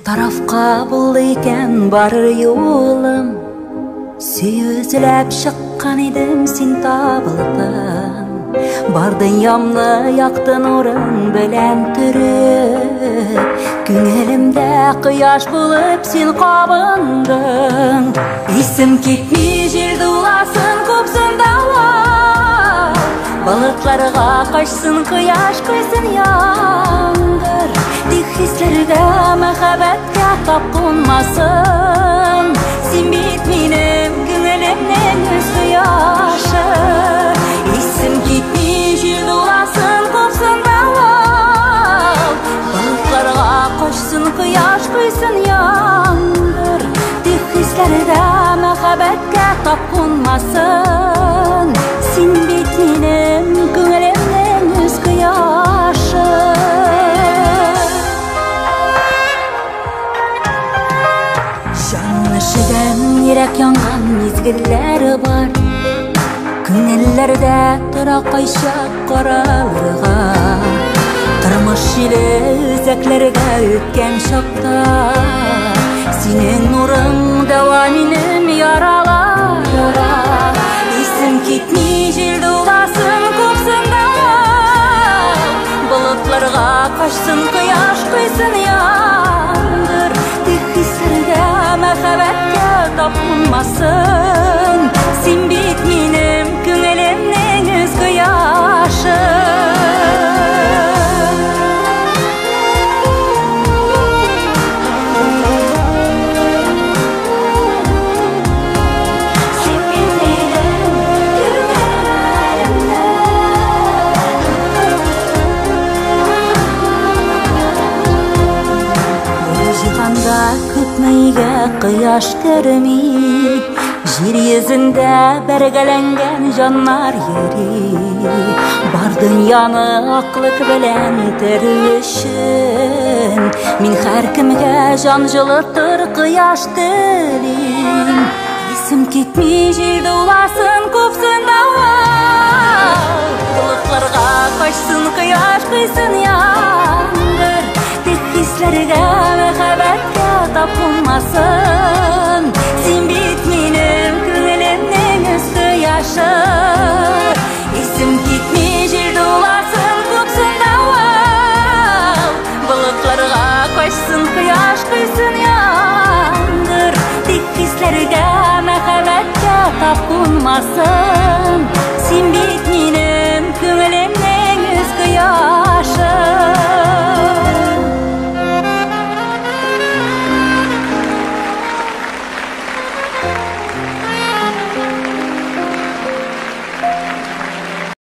Tarafqa buldu eкен бар yolum. Сөзіліп шыққан едім сен табылдың. Бар дүниямны яқтың орын білән түріп, көңілімдә құяш болып сен қабындың. Есім кетмей жел дуласын көпсін дауа, балықларға қашсын құяш көзін яңдыр. Тек хислерге мәхәббәткә тап қонмасын, сен бит минем көңілімнен өз құяшы. Есім кетмей жел дуласын көпсін дауа, балықларға қашсын құяш көзін яңдыр. Тек хислерге мәхәббәткә тап қонмасын, сен бит минем көңілімнен өз құяшы. Йөрәк янган мезгелләре бар, күңелләрдә тора кайчак каралырга. Тормыш җиле үзәкләргә үткән чакта, синең нурың дәва минем яраларга. Исем китми җил дуласын күпсен дәва, болытларга качсын кояш көйсен яндыр. Тик хисләргә мәхәббәткә tapınmasın, sen bit minем көңелемнең өз құяшы. Күпмейге құяш көрмей, жер йөзендә бәргәләнгән жаннар йөри. Бар дөньяны аклык белән терү өчен, мин һәркемгә җан җылытыр құяш телим. Исем китми җил дуласын күпсен дауа, болытларга качсын құяш көйсен яңдыр. Тик хисләргә мәхәббәткә tapınmasın, sen bit minем көңелемнең өз құяшы. Исем китми җил дуласын күпсен дауа, болытларга качсын құяш көйсен яңдыр. Тик хисләргә мәхәббәткә tapınmasın,